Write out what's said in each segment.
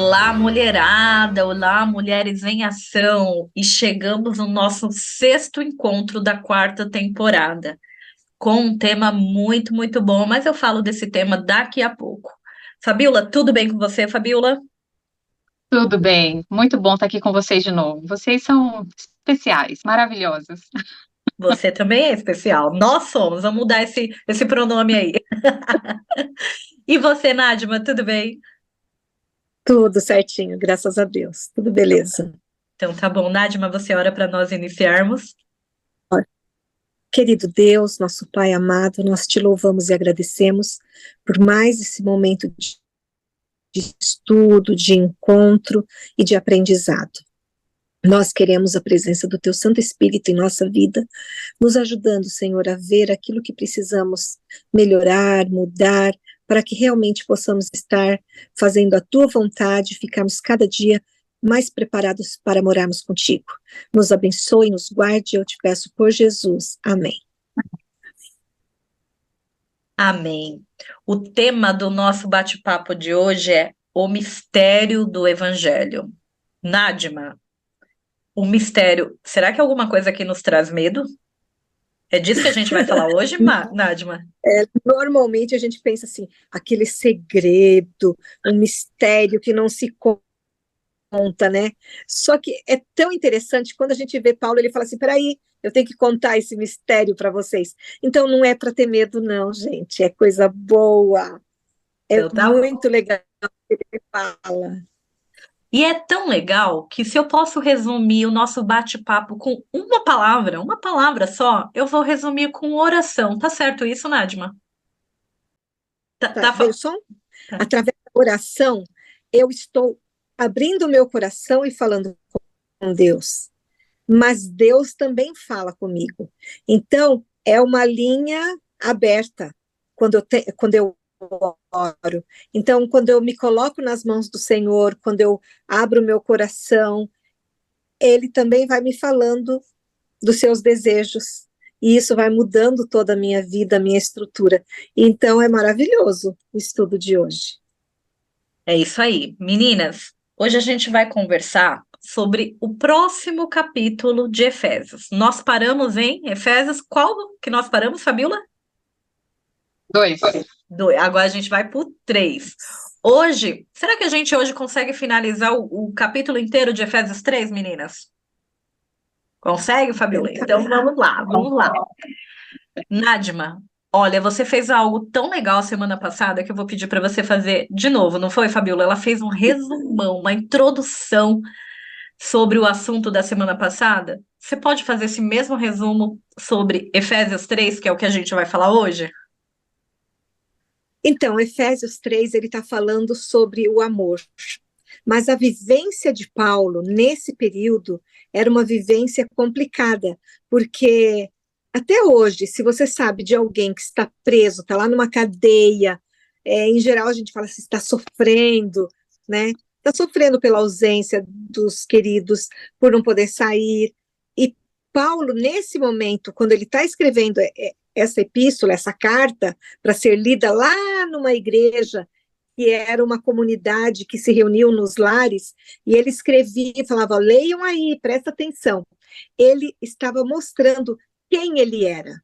Olá, mulherada! Olá, mulheres em ação! E chegamos no nosso sexto encontro da quarta temporada, com um tema muito, muito bom, mas eu falo desse tema daqui a pouco. Fabiola, tudo bem com você, Fabiola? Tudo bem, muito bom estar aqui com vocês de novo. Vocês são especiais, maravilhosos. Você também é especial. Nós somos, vamos mudar esse pronome aí. E você, Nadima, tudo bem? Tudo certinho, graças a Deus. Tudo beleza. Então tá bom, Nadima, você ora para nós iniciarmos. Querido Deus, nosso Pai amado, nós te louvamos e agradecemos por mais esse momento de estudo, de encontro e de aprendizado. Nós queremos a presença do Teu Santo Espírito em nossa vida, nos ajudando, Senhor, a ver aquilo que precisamos melhorar, mudar, para que realmente possamos estar fazendo a Tua vontade, ficarmos cada dia mais preparados para morarmos contigo. Nos abençoe, nos guarde, eu te peço por Jesus. Amém. Amém. O tema do nosso bate-papo de hoje é o mistério do Evangelho. Nadima, o mistério, será que alguma coisa aqui nos traz medo? É disso que a gente vai falar hoje, Nadima? Normalmente a gente pensa assim, aquele segredo, um mistério que não se conta, né? Só que é tão interessante quando a gente vê Paulo, ele fala assim: peraí, eu tenho que contar esse mistério para vocês. Então não é para ter medo, não, gente, é coisa boa, é Então tá bom. muito legal o que ele fala. E é tão legal que se eu posso resumir o nosso bate-papo com uma palavra só, eu vou resumir com oração. Tá certo isso, Nadima? Tá, Tá, tá, veio o som? tá. Através da oração, eu estou abrindo o meu coração e falando com Deus, mas Deus também fala comigo. Então, é uma linha aberta quando eu oro. Então, quando eu me coloco nas mãos do Senhor, quando eu abro o meu coração, Ele também vai me falando dos seus desejos. E isso vai mudando toda a minha vida, a minha estrutura. Então, é maravilhoso o estudo de hoje. É isso aí. Meninas, hoje a gente vai conversar sobre o próximo capítulo de Efésios. Nós paramos em Efésios, qual que nós paramos, Fabiola? Dois. Dois. Agora a gente vai para o 3. Hoje, será que a gente hoje consegue finalizar o capítulo inteiro de Efésios 3, meninas? Consegue, Fabiola? Então vamos lá, vamos lá. Nadima, olha, você fez algo tão legal semana passada que eu vou pedir para você fazer de novo, não foi, Fabiola? Ela fez um resumão, uma introdução sobre o assunto da semana passada. Você pode fazer esse mesmo resumo sobre Efésios 3, que é o que a gente vai falar hoje? Então, Efésios 3, ele está falando sobre o amor. Mas a vivência de Paulo nesse período era uma vivência complicada, porque até hoje, se você sabe de alguém que está preso, está lá numa cadeia, em geral a gente fala assim, está sofrendo, né? Está sofrendo pela ausência dos queridos, por não poder sair. E Paulo, nesse momento, quando ele está escrevendo essa epístola, essa carta, para ser lida lá numa igreja que era uma comunidade que se reuniu nos lares, e ele escrevia e falava: leiam aí, presta atenção. Ele estava mostrando quem ele era.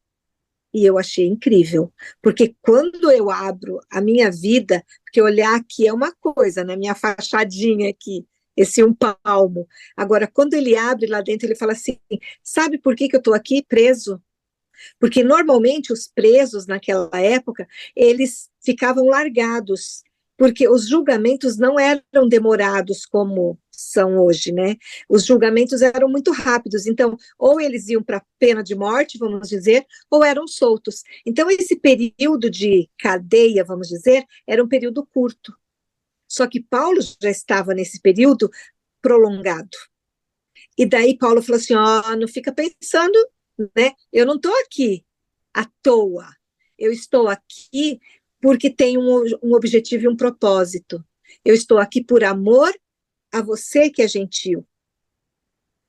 E eu achei incrível, porque quando eu abro a minha vida, porque olhar aqui é uma coisa, né? Minha fachadinha aqui, esse um palmo. Agora, quando ele abre lá dentro, ele fala assim: sabe por que eu estou aqui preso? Porque normalmente os presos naquela época, eles ficavam largados, porque os julgamentos não eram demorados como são hoje, né? Os julgamentos eram muito rápidos, então, ou eles iam para pena de morte, vamos dizer, ou eram soltos. Então, esse período de cadeia, vamos dizer, era um período curto. Só que Paulo já estava nesse período prolongado. E daí Paulo falou assim: ó, oh, não fica pensando, né? Eu não estou aqui à toa. Eu estou aqui porque tem um objetivo e um propósito. Eu estou aqui por amor a você que é gentil.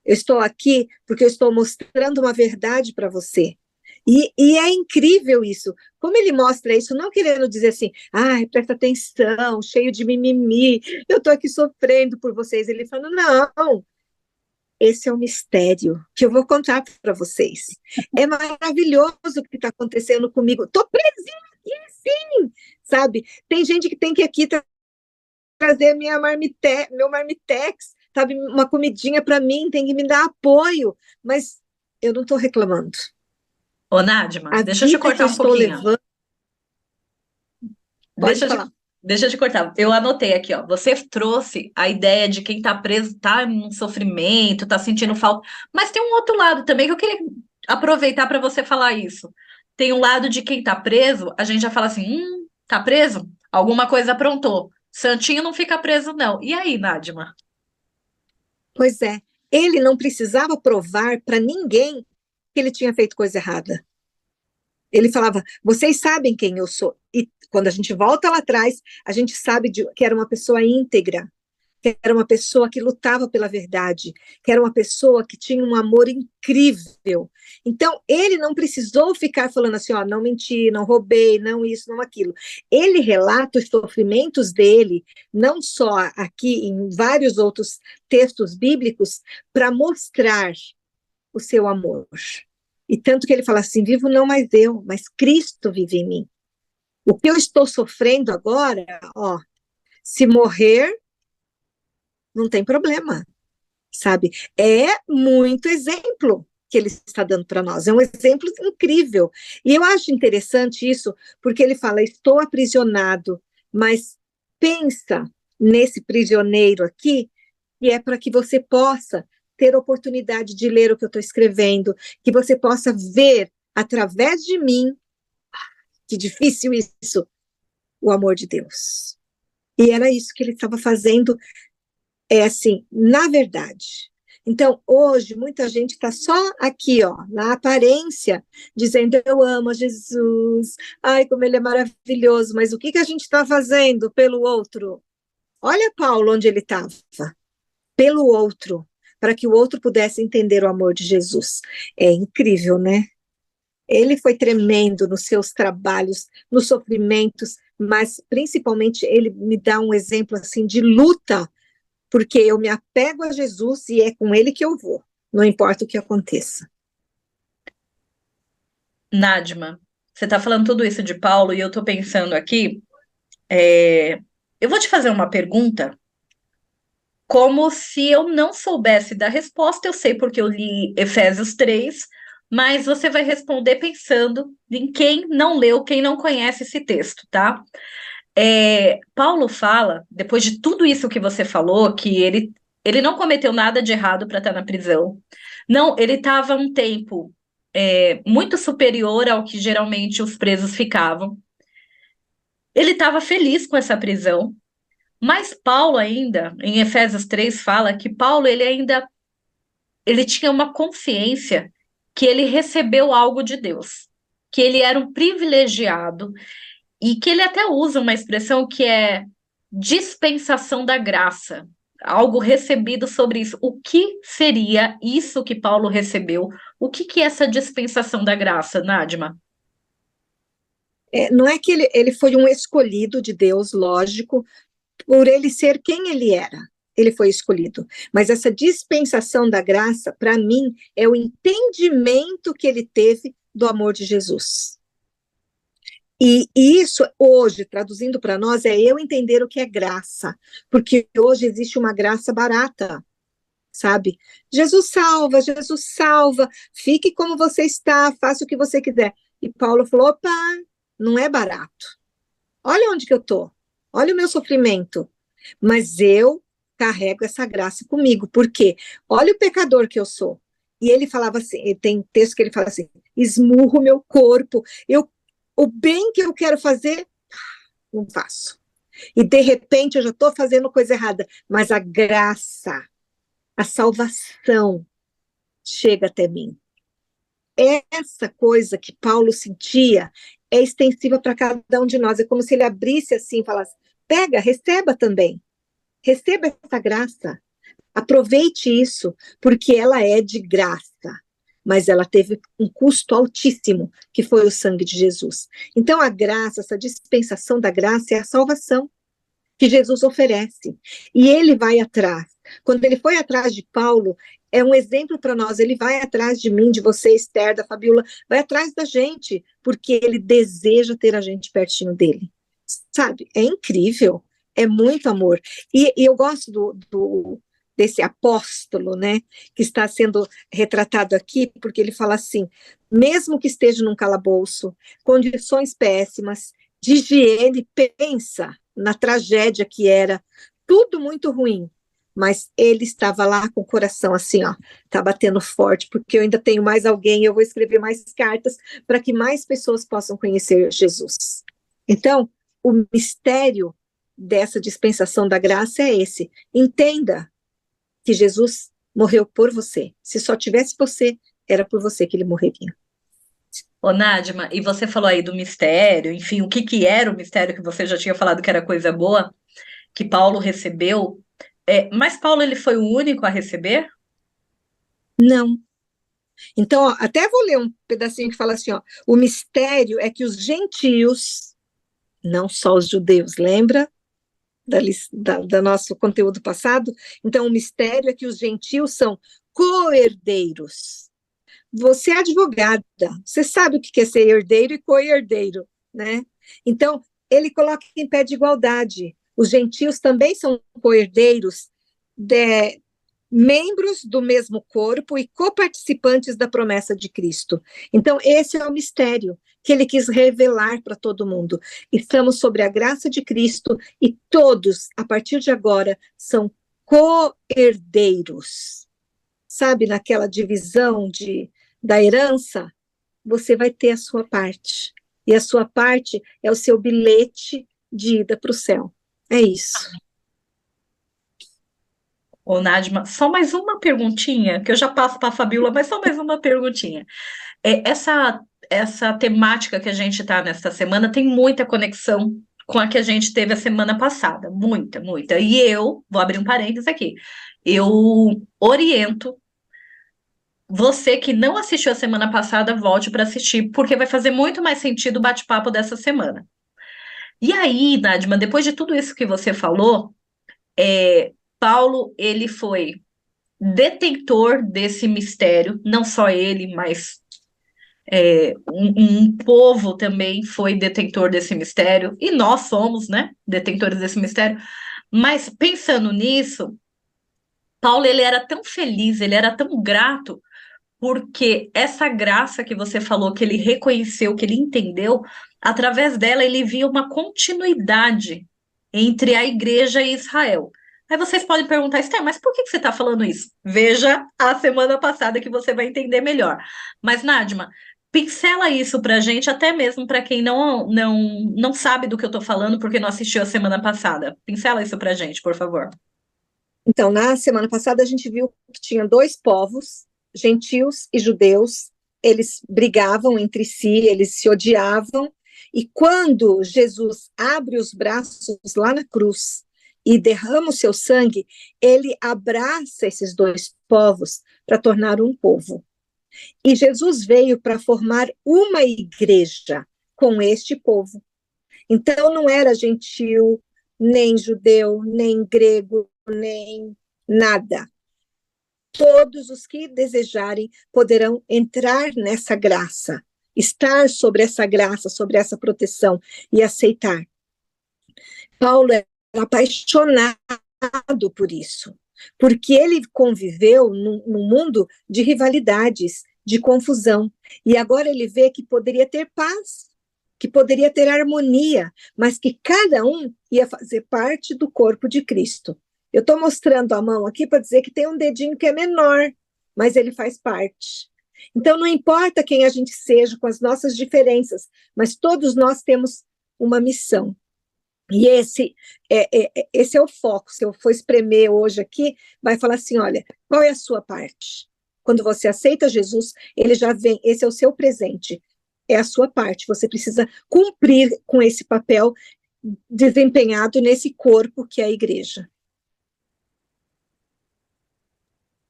Eu estou aqui porque eu estou mostrando uma verdade para você. E é incrível isso. Como ele mostra isso, não querendo dizer assim, ai, presta atenção, cheio de mimimi, eu estou aqui sofrendo por vocês. Ele fala, não, esse é um mistério que eu vou contar para vocês. É maravilhoso o que está acontecendo comigo. Estou presinho aqui, sim, sabe? Tem gente que tem que aqui trazer meu marmitex, sabe? Uma comidinha para mim, tem que me dar apoio, mas eu não estou reclamando. Ô, Nadma, A deixa eu te vida que cortar eu um estou pouquinho. levando, pode Deixa eu falar. te, deixa eu te cortar. Eu anotei aqui, ó. Você trouxe a ideia de quem tá preso, tá em um sofrimento, tá sentindo falta. Mas tem um outro lado também que eu queria aproveitar para você falar isso. Tem um lado de quem tá preso, a gente já fala assim: tá preso? Alguma coisa aprontou. Santinho não fica preso, não. E aí, Nadma? Pois é, ele não precisava provar para ninguém que ele tinha feito coisa errada. Ele falava, vocês sabem quem eu sou. E quando a gente volta lá atrás, a gente sabe que era uma pessoa íntegra, que era uma pessoa que lutava pela verdade, que era uma pessoa que tinha um amor incrível. Então, ele não precisou ficar falando assim, ó, não menti, não roubei, não isso, não aquilo. Ele relata os sofrimentos dele, não só aqui, em vários outros textos bíblicos, para mostrar o seu amor. E tanto que ele fala assim, vivo não mais eu, mas Cristo vive em mim. O que eu estou sofrendo agora, ó, se morrer, não tem problema, sabe? É muito exemplo que ele está dando para nós, é um exemplo incrível. E eu acho interessante isso, porque ele fala, estou aprisionado, mas pensa nesse prisioneiro aqui, que é para que você possa ter oportunidade de ler o que eu estou escrevendo, que você possa ver através de mim, que difícil isso, o amor de Deus. E era isso que ele estava fazendo, assim, na verdade. Então, hoje, muita gente está só aqui, ó, na aparência, dizendo, eu amo a Jesus, ai, como ele é maravilhoso, mas o que, que a gente está fazendo pelo outro? Olha Paulo onde ele estava, pelo outro, para que o outro pudesse entender o amor de Jesus. É incrível, né? Ele foi tremendo nos seus trabalhos, nos sofrimentos, mas principalmente ele me dá um exemplo assim de luta, porque eu me apego a Jesus e é com ele que eu vou, não importa o que aconteça. Nadma, você tá falando tudo isso de Paulo e eu tô pensando aqui, eu vou te fazer uma pergunta como se eu não soubesse da resposta. Eu sei porque eu li Efésios 3, mas você vai responder pensando em quem não leu, quem não conhece esse texto, tá? Paulo fala, depois de tudo isso que você falou, que ele não cometeu nada de errado para estar na prisão. Não, ele estava um tempo muito superior ao que geralmente os presos ficavam. Ele estava feliz com essa prisão. Mas Paulo ainda, em Efésios 3, fala que Paulo ele tinha uma consciência que ele recebeu algo de Deus, que ele era um privilegiado e que ele até usa uma expressão que é dispensação da graça, algo recebido sobre isso. O que seria isso que Paulo recebeu? O que é essa dispensação da graça, Nadma? Não é que ele foi um escolhido de Deus, lógico, por ele ser quem ele era. Ele foi escolhido. Mas essa dispensação da graça, para mim, é o entendimento que ele teve do amor de Jesus. E isso, hoje, traduzindo para nós, é eu entender o que é graça. Porque hoje existe uma graça barata, sabe? Jesus salva, fique como você está, faça o que você quiser. E Paulo falou, opa, não é barato. Olha onde que eu estou, olha o meu sofrimento. Mas eu carrego essa graça comigo, porque olha o pecador que eu sou. E ele falava assim, tem texto que ele fala assim, esmurro o meu corpo, o bem que eu quero fazer, não faço. E de repente eu já estou fazendo coisa errada, mas a graça, a salvação chega até mim. Essa coisa que Paulo sentia é extensiva para cada um de nós, é como se ele abrisse assim e falasse, pega, receba também. Receba essa graça, aproveite isso, porque ela é de graça. mas ela teve um custo altíssimo, que foi o sangue de Jesus. Então, a graça, essa dispensação da graça é a salvação que Jesus oferece. E ele vai atrás. Quando ele foi atrás de Paulo, é um exemplo para nós. Ele vai atrás de mim, de você, Esther, da Fabiola, vai atrás da gente, porque ele deseja ter a gente pertinho dele. Sabe? É incrível. É muito amor. E eu gosto desse apóstolo, né, que está sendo retratado aqui, porque ele fala assim, mesmo que esteja num calabouço, condições péssimas, de higiene, pensa na tragédia que era, tudo muito ruim, mas ele estava lá com o coração assim, ó, tá batendo forte, porque eu ainda tenho mais alguém, eu vou escrever mais cartas para que mais pessoas possam conhecer Jesus. Então, o mistério dessa dispensação da graça é esse. Entenda que Jesus morreu por você. Se só tivesse você, era por você que ele morreria. Ô, Nádima, e você falou aí do mistério, enfim, o que que era o mistério que você já tinha falado que era coisa boa, que Paulo recebeu. Mas Paulo, ele foi o único a receber? Não. Então, ó, até vou ler um pedacinho que fala assim, ó, o mistério é que os gentios, não só os judeus, lembra da nosso conteúdo passado? Então, o mistério é que os gentios são co-herdeiros. Você é advogada, você sabe o que é ser herdeiro e co-herdeiro, né? Então, ele coloca em pé de igualdade. Os gentios também são co-herdeiros, membros do mesmo corpo e coparticipantes da promessa de Cristo. Então, esse é o mistério que ele quis revelar para todo mundo. Estamos sobre a graça de Cristo e todos, a partir de agora, são co-herdeiros. Sabe, naquela divisão da herança, você vai ter a sua parte. E a sua parte é o seu bilhete de ida para o céu. É isso. Ô, Nádima, só mais uma perguntinha, que eu já passo para a Fabiola, mas só mais uma perguntinha. Essa temática que a gente está nesta semana tem muita conexão com a que a gente teve a semana passada, muita, muita. E eu, vou abrir um parênteses aqui, eu oriento você que não assistiu a semana passada, volte para assistir, porque vai fazer muito mais sentido o bate-papo dessa semana. E aí, Nádima, depois de tudo isso que você falou, Paulo, ele foi detentor desse mistério, não só ele, mas um povo também foi detentor desse mistério, e nós somos, né, detentores desse mistério. Mas pensando nisso, Paulo, ele era tão feliz, ele era tão grato, porque essa graça que você falou, que ele reconheceu, que ele entendeu, através dela ele via uma continuidade entre a igreja e Israel. Aí vocês podem perguntar, Esther, mas por que você está falando isso? Veja a semana passada que você vai entender melhor. Mas, Nádima, pincela isso para a gente, até mesmo para quem não sabe do que eu estou falando, porque não assistiu a semana passada. Pincela isso para a gente, por favor. Então, na semana passada, a gente viu que tinha dois povos, gentios e judeus, eles brigavam entre si, eles se odiavam, e quando Jesus abre os braços lá na cruz e derrama o seu sangue, ele abraça esses dois povos para tornar um povo. E Jesus veio para formar uma igreja com este povo. Então, não era gentio, nem judeu, nem grego, nem nada. Todos os que desejarem poderão entrar nessa graça, estar sobre essa graça, sobre essa proteção e aceitar. Paulo era apaixonado por isso, porque ele conviveu num mundo de rivalidades, de confusão, e agora ele vê que poderia ter paz, que poderia ter harmonia, mas que cada um ia fazer parte do corpo de Cristo. Eu estou mostrando a mão aqui para dizer que tem um dedinho que é menor, mas ele faz parte. Então, não importa quem a gente seja, com as nossas diferenças, mas todos nós temos uma missão. E esse é o foco. Se eu for espremer hoje aqui, vai falar assim, olha, qual é a sua parte? Quando você aceita Jesus, ele já vem, esse é o seu presente, é a sua parte. Você precisa cumprir com esse papel desempenhado nesse corpo que é a igreja.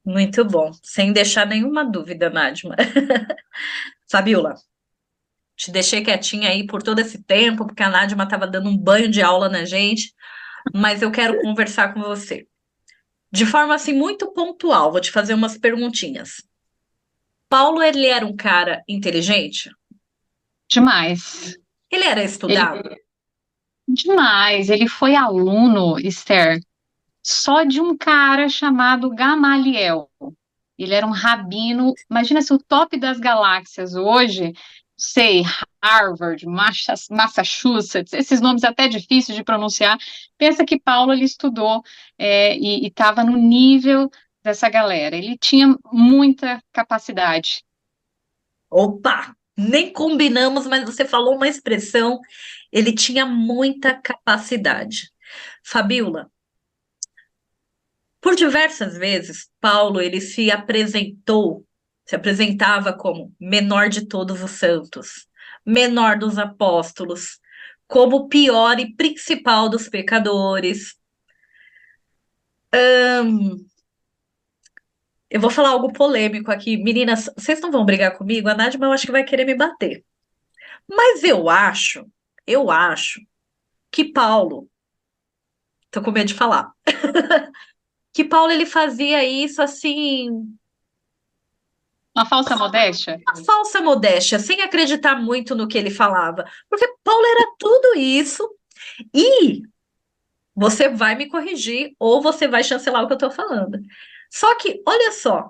Muito bom, sem deixar nenhuma dúvida, Nadma. Fabiola, te deixei quietinha aí por todo esse tempo, porque a Nadma estava dando um banho de aula na gente, mas eu quero conversar com você. De forma assim muito pontual, vou te fazer umas perguntinhas. Paulo, ele era um cara inteligente? Demais. Ele era Ele, estudado? demais. Ele foi aluno, Esther, só de um cara chamado Gamaliel. Ele era um rabino. Imagina se o top das galáxias hoje, sei, Harvard, Massachusetts, esses nomes até difíceis de pronunciar. Pensa que Paulo ele estudou e estava no nível dessa galera. Ele tinha muita capacidade. Opa, nem combinamos, mas você falou uma expressão, ele tinha muita capacidade. Fabiola, por diversas vezes, Paulo ele se apresentava como menor de todos os santos, menor dos apóstolos, como o pior e principal dos pecadores. Eu vou falar algo polêmico aqui. Meninas, vocês não vão brigar comigo? A Nádia, eu acho que vai querer me bater. Mas eu acho que Paulo, tô com medo de falar, que Paulo ele fazia isso assim, Uma falsa modéstia? uma falsa modéstia, sem acreditar muito no que ele falava. Porque Paulo era tudo isso e você vai me corrigir ou você vai chancelar o que eu tô falando. Só que, olha só,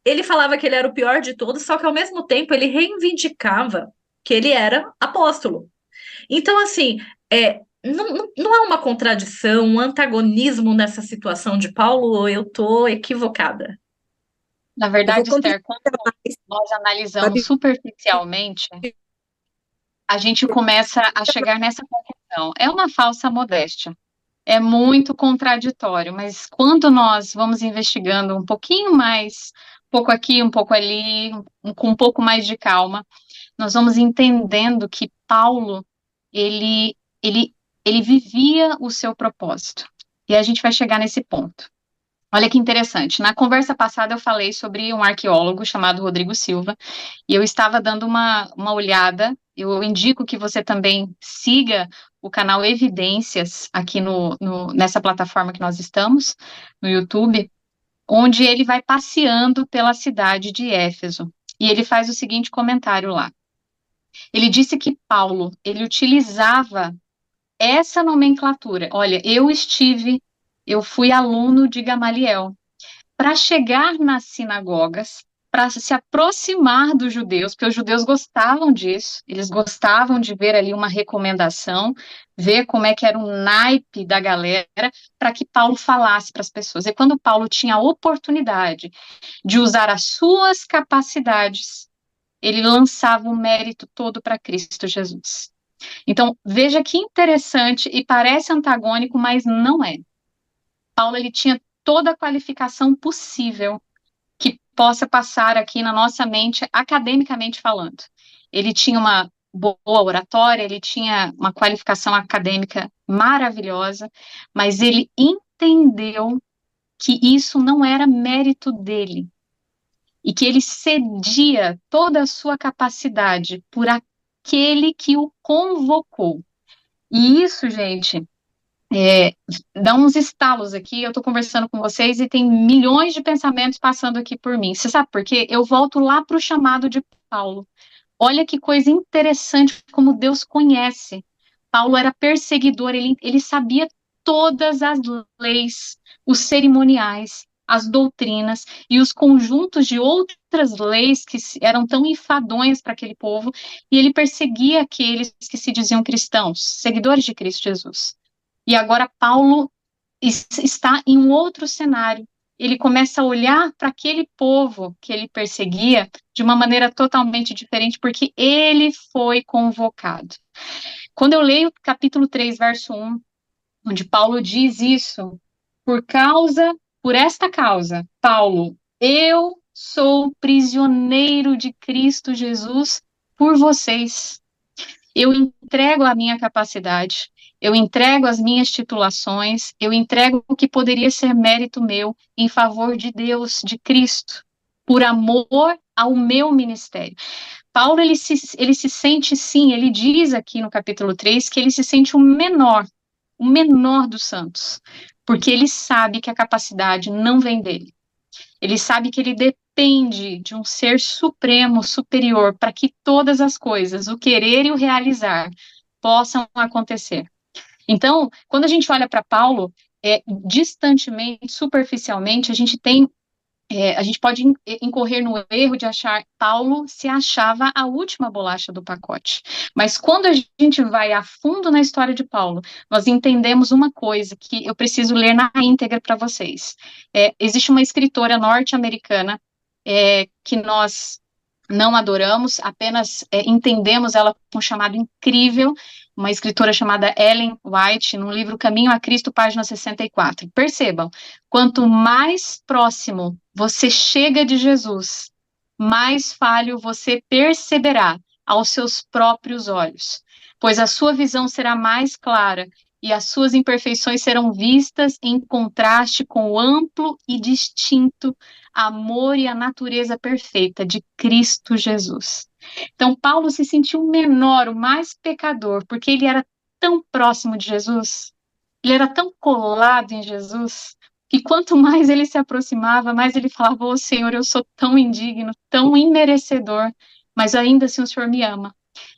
ele falava que ele era o pior de todos, só que ao mesmo tempo ele reivindicava que ele era apóstolo. Então, assim, não há uma contradição, um antagonismo nessa situação de Paulo, ou eu estou equivocada? Na Eu vou verdade, complicar Esther, quando mais, nós analisamos Fabi. superficialmente, a gente começa a chegar nessa conclusão. É uma falsa modéstia. É muito contraditório, mas quando nós vamos investigando um pouquinho mais, um pouco aqui, um pouco ali, com um pouco mais de calma, nós vamos entendendo que Paulo, ele, ele, ele vivia o seu propósito. E a gente vai chegar nesse ponto. Olha que interessante. Na conversa passada eu falei sobre um arqueólogo chamado Rodrigo Silva, e eu estava dando uma olhada. Eu indico que você também siga o canal Evidências aqui nessa plataforma que nós estamos, no YouTube, onde ele vai passeando pela cidade de Éfeso. E ele faz o seguinte comentário lá. Ele disse que Paulo, ele utilizava essa nomenclatura. Olha, eu fui aluno de Gamaliel. Para chegar nas sinagogas, para se aproximar dos judeus, porque os judeus gostavam disso, eles gostavam de ver ali uma recomendação, ver como é que era o naipe da galera, para que Paulo falasse para as pessoas. E quando Paulo tinha a oportunidade de usar as suas capacidades, ele lançava o mérito todo para Cristo Jesus. Então, veja que interessante e parece antagônico, mas não é. Paulo, ele tinha toda a qualificação possível que possa passar aqui na nossa mente, academicamente falando. Ele tinha uma boa oratória, ele tinha uma qualificação acadêmica maravilhosa, mas ele entendeu que isso não era mérito dele e que ele cedia toda a sua capacidade por aquele que o convocou. E isso, gente, dá uns estalos aqui. Eu estou conversando com vocês e tem milhões de pensamentos passando aqui por mim. Você sabe por quê? Eu volto lá para o chamado de Paulo. Olha que coisa interessante como Deus conhece. Paulo era perseguidor, ele sabia todas as leis, os cerimoniais, as doutrinas e os conjuntos de outras leis que eram tão enfadonhas para aquele povo, e ele perseguia aqueles que se diziam cristãos, seguidores de Cristo Jesus. E agora Paulo está em um outro cenário. Ele começa a olhar para aquele povo que ele perseguia de uma maneira totalmente diferente, porque ele foi convocado. Quando eu leio capítulo 3, verso 1, onde Paulo diz isso, por esta causa, Paulo, eu sou prisioneiro de Cristo Jesus por vocês. Eu entrego a minha capacidade, eu entrego as minhas titulações, eu entrego o que poderia ser mérito meu em favor de Deus, de Cristo, por amor ao meu ministério. Paulo, ele se sente, sim, ele diz aqui no capítulo 3 que ele se sente o menor dos santos, porque ele sabe que a capacidade não vem dele. Ele sabe que ele depende de um ser supremo, superior, para que todas as coisas, o querer e o realizar, possam acontecer. Então, quando a gente olha para Paulo, distantemente, superficialmente, a gente pode incorrer no erro de achar Paulo se achava a última bolacha do pacote. Mas quando a gente vai a fundo na história de Paulo, nós entendemos uma coisa que eu preciso ler na íntegra para vocês. Existe uma escritora norte-americana que nós não adoramos, apenas entendemos ela com um chamado incrível, uma escritora chamada Ellen White, no livro Caminho a Cristo, página 64. Percebam, quanto mais próximo você chega de Jesus, mais falho você perceberá aos seus próprios olhos, pois a sua visão será mais clara e as suas imperfeições serão vistas em contraste com o amplo e distinto amor e a natureza perfeita de Cristo Jesus. Então, Paulo se sentiu o menor, o mais pecador, porque ele era tão próximo de Jesus, ele era tão colado em Jesus, que quanto mais ele se aproximava, mais ele falava: "Ô Senhor, eu sou tão indigno, tão imerecedor, mas ainda assim o Senhor me ama.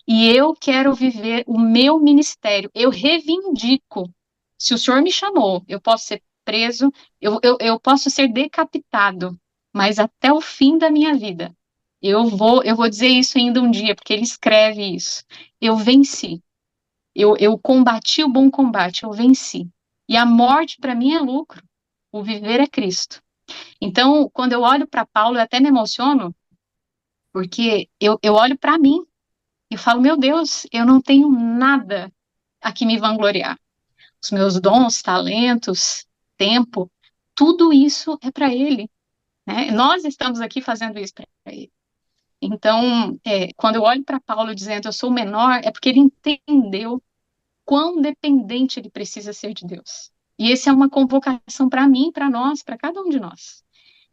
E eu quero viver o meu ministério, eu reivindico. Se o Senhor me chamou, eu posso ser preso, eu posso ser decapitado, mas até o fim da minha vida, eu vou dizer isso ainda um dia, porque ele escreve isso. Eu venci, eu combati o bom combate, eu venci. E a morte para mim é lucro, o viver é Cristo." Então, quando eu olho para Paulo, eu até me emociono, porque eu olho para mim e falo: meu Deus, eu não tenho nada a que me vangloriar. Os meus dons, talentos, tempo, tudo isso é para Ele, né? Nós estamos aqui fazendo isso para Ele. Então, quando eu olho para Paulo dizendo eu sou o menor, é porque ele entendeu quão dependente ele precisa ser de Deus. E essa é uma convocação para mim, para nós, para cada um de nós.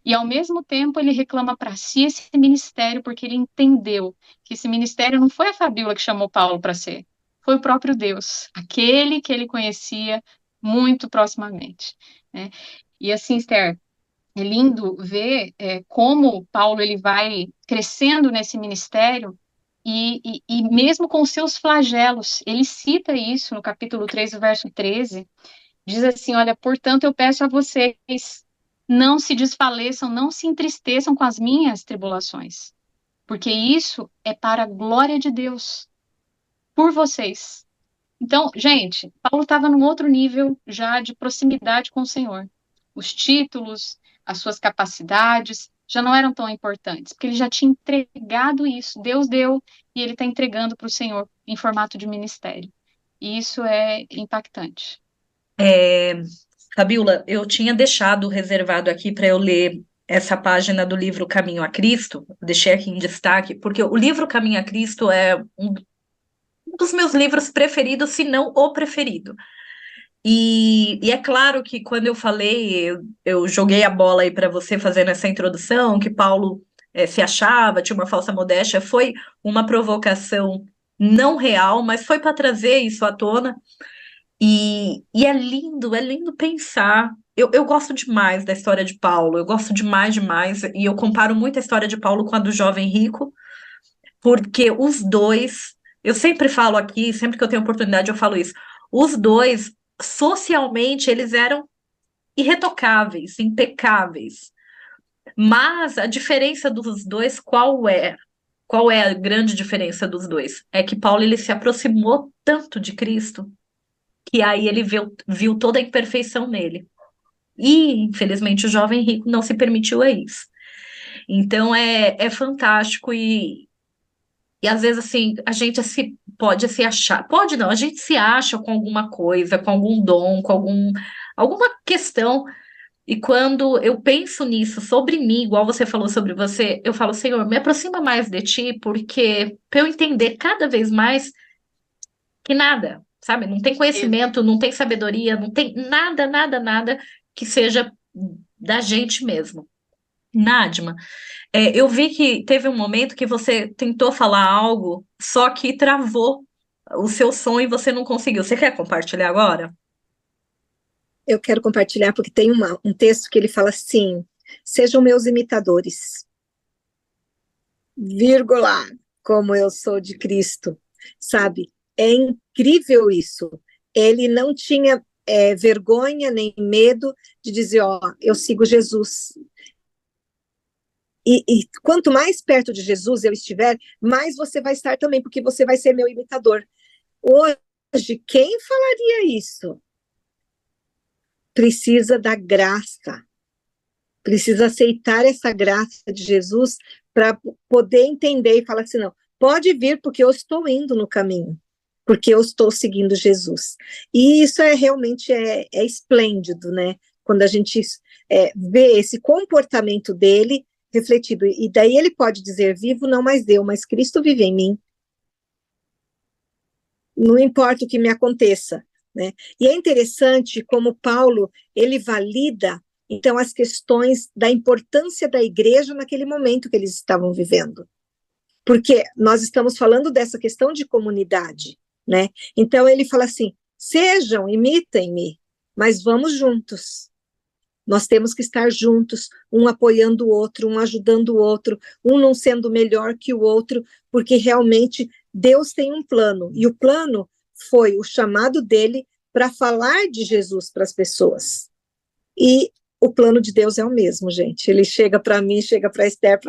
E, ao mesmo tempo, ele reclama para si esse ministério, porque ele entendeu que esse ministério não foi a Fabíola que chamou Paulo para ser, foi o próprio Deus, aquele que ele conhecia muito proximamente, né? E assim, Esther, é lindo ver como Paulo ele vai crescendo nesse ministério e mesmo com seus flagelos, ele cita isso no capítulo 3, verso 13, diz assim: olha, portanto eu peço a vocês, não se desfaleçam, não se entristeçam com as minhas tribulações, porque isso é para a glória de Deus, por vocês. Então, gente, Paulo estava num outro nível já de proximidade com o Senhor. Os títulos, as suas capacidades já não eram tão importantes, porque ele já tinha entregado isso. Deus deu e ele está entregando para o Senhor em formato de ministério. E isso é impactante. Fabiola, eu tinha deixado reservado aqui para eu ler essa página do livro Caminho a Cristo, deixei aqui em destaque, porque o livro Caminho a Cristo é um dos meus livros preferidos, se não o preferido. E é claro que quando eu falei, eu joguei a bola aí para você fazendo essa introdução, que Paulo se achava, tinha uma falsa modéstia, foi uma provocação não real, mas foi para trazer isso à tona. E é lindo pensar. Eu gosto demais da história de Paulo, eu gosto demais, e eu comparo muito a história de Paulo com a do jovem rico, porque os dois, eu sempre falo aqui, sempre que eu tenho oportunidade eu falo isso, os dois, socialmente, eles eram irretocáveis, impecáveis, mas a diferença dos dois, qual é? Qual é a grande diferença dos dois? É que Paulo, ele se aproximou tanto de Cristo, que aí ele viu toda a imperfeição nele. E, infelizmente, o jovem rico não se permitiu a isso. Então, é fantástico e às vezes, assim, a gente pode se achar, pode não, a gente se acha com alguma coisa, com algum dom, com alguma questão, e quando eu penso nisso sobre mim, igual você falou sobre você, eu falo: Senhor, me aproxima mais de ti, porque para eu entender cada vez mais que nada, sabe? Não tem conhecimento, não tem sabedoria, não tem nada, nada, nada que seja da gente mesmo. Nadma, eu vi que teve um momento que você tentou falar algo, só que travou o seu som e você não conseguiu. Você quer compartilhar agora? Eu quero compartilhar porque tem um texto que ele fala assim: sejam meus imitadores, vírgula, como eu sou de Cristo, sabe? É incrível isso. Ele não tinha vergonha nem medo de dizer, ó, eu sigo Jesus. E quanto mais perto de Jesus eu estiver, mais você vai estar também, porque você vai ser meu imitador. Hoje, quem falaria isso? Precisa da graça, precisa aceitar essa graça de Jesus para poder entender e falar assim, não, pode vir porque eu estou indo no caminho, porque eu estou seguindo Jesus. E isso realmente esplêndido, né? Quando a gente vê esse comportamento dele refletido. E daí ele pode dizer, vivo não mais eu, mas Cristo vive em mim. Não importa o que me aconteça, né? E é interessante como Paulo, ele valida, então, as questões da importância da igreja naquele momento que eles estavam vivendo. Porque nós estamos falando dessa questão de comunidade, né? Então, ele fala assim, sejam, imitem-me, mas vamos juntos. Nós temos que estar juntos, um apoiando o outro, um ajudando o outro, um não sendo melhor que o outro, porque realmente Deus tem um plano, e o plano foi o chamado dele para falar de Jesus para as pessoas. E o plano de Deus é o mesmo, gente. Ele chega para mim, chega para a Esther,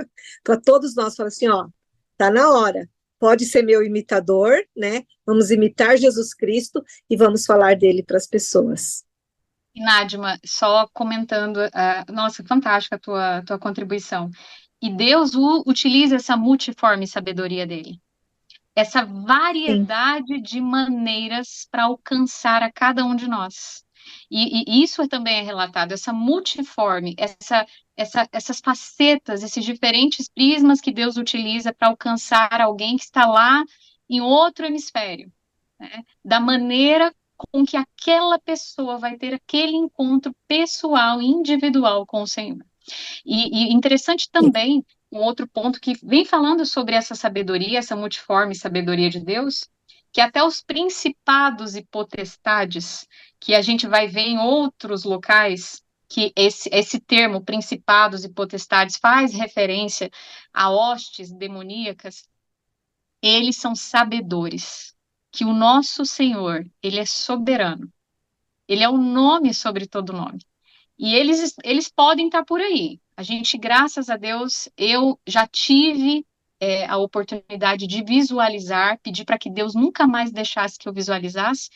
para todos nós, fala assim, ó, tá na hora, pode ser meu imitador, né? Vamos imitar Jesus Cristo e vamos falar dele para as pessoas. Nadma, só comentando, nossa, fantástica a tua contribuição. E Deus utiliza essa multiforme sabedoria dele, essa variedade de maneiras para alcançar a cada um de nós. E isso também é relatado, essa multiforme, essas facetas, esses diferentes prismas que Deus utiliza para alcançar alguém que está lá em outro hemisfério, né? Da maneira com que aquela pessoa vai ter aquele encontro pessoal, individual com o Senhor. E interessante também, um outro ponto que vem falando sobre essa sabedoria, essa multiforme sabedoria de Deus, que até os principados e potestades, que a gente vai ver em outros locais, que esse termo, principados e potestades, faz referência a hostes demoníacas, eles são sabedores, que o nosso Senhor, ele é soberano, ele é o nome sobre todo nome. E eles podem estar por aí. A gente, graças a Deus, eu já tive a oportunidade de visualizar, pedir para que Deus nunca mais deixasse que eu visualizasse,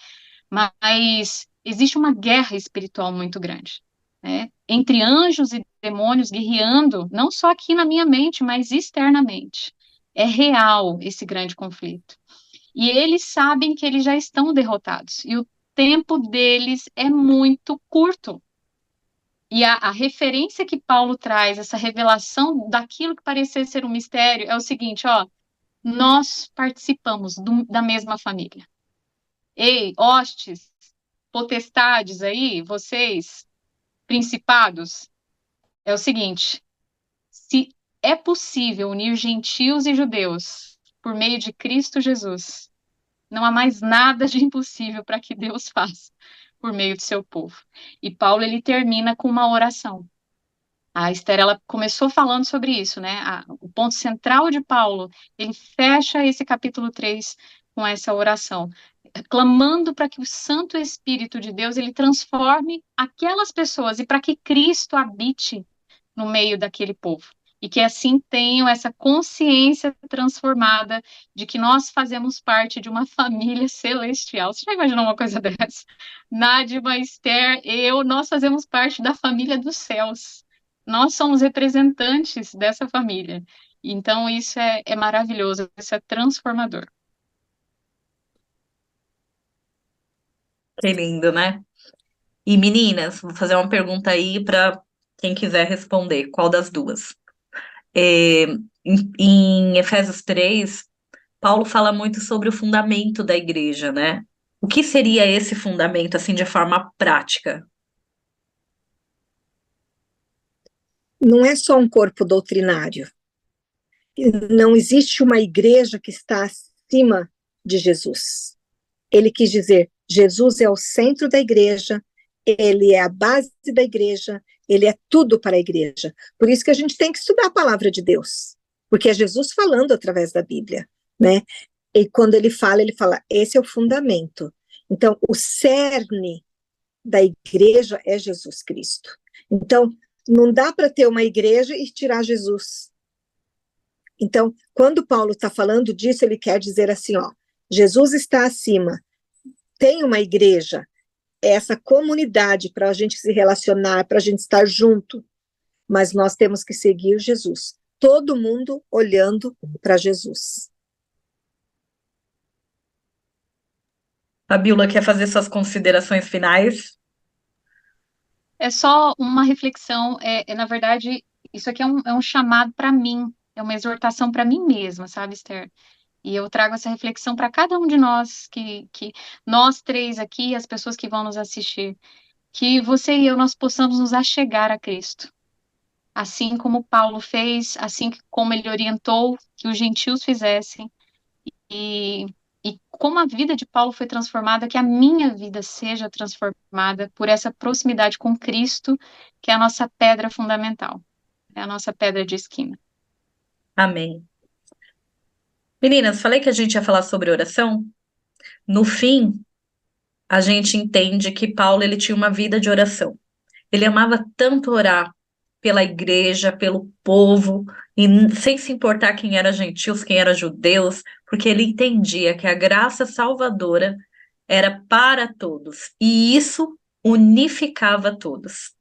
mas existe uma guerra espiritual muito grande, né? Entre anjos e demônios guerreando, não só aqui na minha mente, mas externamente. É real esse grande conflito. E eles sabem que eles já estão derrotados. E o tempo deles é muito curto. E a referência que Paulo traz, essa revelação daquilo que parecia ser um mistério, é o seguinte, ó, nós participamos da mesma família. Ei, hostes, potestades aí, vocês, principados, é o seguinte, se é possível unir gentios e judeus por meio de Cristo Jesus, não há mais nada de impossível para que Deus faça por meio do seu povo. E Paulo, ele termina com uma oração. A Esther, ela começou falando sobre isso, né? O ponto central de Paulo, ele fecha esse capítulo 3 com essa oração, clamando para que o Santo Espírito de Deus, ele transforme aquelas pessoas e para que Cristo habite no meio daquele povo. E que assim tenham essa consciência transformada de que nós fazemos parte de uma família celestial. Você já imaginou uma coisa dessa? Nádia, Esther, nós fazemos parte da família dos céus. Nós somos representantes dessa família. Então, isso é maravilhoso, isso é transformador. Que lindo, né? E meninas, vou fazer uma pergunta aí para quem quiser responder. Qual das duas? Em Efésios 3, Paulo fala muito sobre o fundamento da igreja, né? O que seria esse fundamento, assim, de forma prática? Não é só um corpo doutrinário. Não existe uma igreja que está acima de Jesus. Ele quis dizer, Jesus é o centro da igreja, ele é a base da igreja, ele é tudo para a igreja. Por isso que a gente tem que estudar a palavra de Deus, porque é Jesus falando através da Bíblia, né? E quando ele fala, esse é o fundamento. Então, o cerne da igreja é Jesus Cristo. Então, não dá para ter uma igreja e tirar Jesus. Então, quando Paulo está falando disso, ele quer dizer assim, ó, Jesus está acima, tem uma igreja, essa comunidade para a gente se relacionar, para a gente estar junto, mas nós temos que seguir Jesus. Todo mundo olhando para Jesus. Fabíola, quer fazer suas considerações finais? É só uma reflexão, na verdade, isso aqui é um chamado para mim, é uma exortação para mim mesma, sabe, Esther? E eu trago essa reflexão para cada um de nós, que nós três aqui, as pessoas que vão nos assistir, que você e eu, nós possamos nos achegar a Cristo. Assim como Paulo fez, assim como ele orientou que os gentios fizessem, e, e como a vida de Paulo foi transformada, que a minha vida seja transformada por essa proximidade com Cristo, que é a nossa pedra fundamental, é a nossa pedra de esquina. Amém. Meninas, falei que a gente ia falar sobre oração. No fim, a gente entende que Paulo ele tinha uma vida de oração. Ele amava tanto orar pela igreja, pelo povo, e sem se importar quem era gentios, quem era judeus, porque ele entendia que a graça salvadora era para todos, e isso unificava todos.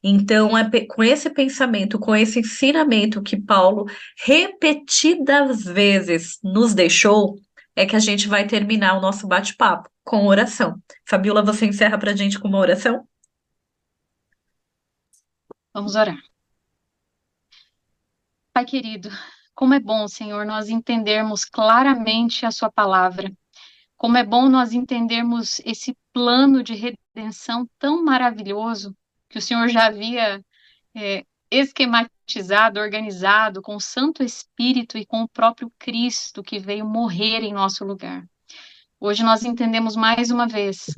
Então, com esse pensamento, com esse ensinamento que Paulo repetidas vezes nos deixou, é que a gente vai terminar o nosso bate-papo com oração. Fabíola, você encerra para a gente com uma oração? Vamos orar. Pai querido, como é bom, Senhor, nós entendermos claramente a sua palavra. Como é bom nós entendermos esse plano de redenção tão maravilhoso que o Senhor já havia esquematizado, organizado com o Santo Espírito e com o próprio Cristo que veio morrer em nosso lugar. Hoje nós entendemos mais uma vez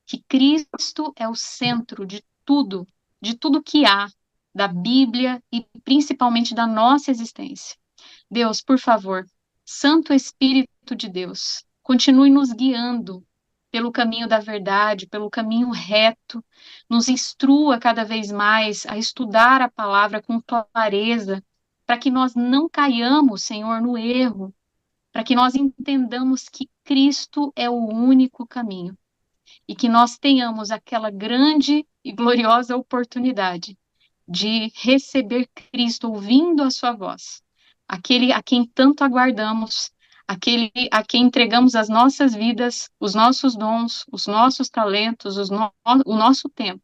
que Cristo é o centro de tudo que há, da Bíblia e principalmente da nossa existência. Deus, por favor, Santo Espírito de Deus, continue nos guiando pelo caminho da verdade, pelo caminho reto, nos instrua cada vez mais a estudar a palavra com clareza, para que nós não caiamos, Senhor, no erro, para que nós entendamos que Cristo é o único caminho e que nós tenhamos aquela grande e gloriosa oportunidade de receber Cristo ouvindo a sua voz, aquele a quem tanto aguardamos, aquele a quem entregamos as nossas vidas, os nossos dons, os nossos talentos, o nosso tempo.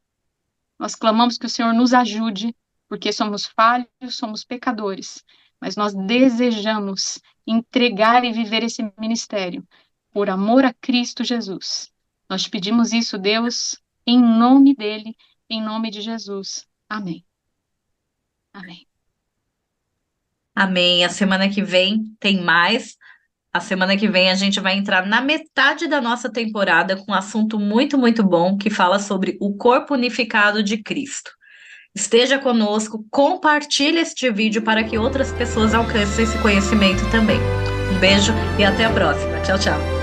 Nós clamamos que o Senhor nos ajude, porque somos falhos, somos pecadores, mas nós desejamos entregar e viver esse ministério por amor a Cristo Jesus. Nós te pedimos isso, Deus, em nome dele, em nome de Jesus. Amém. Amém. Amém. A semana que vem tem mais. A semana que vem a gente vai entrar na metade da nossa temporada com um assunto muito, muito bom que fala sobre o corpo unificado de Cristo. Esteja conosco, compartilhe este vídeo para que outras pessoas alcancem esse conhecimento também. Um beijo e até a próxima. Tchau, tchau.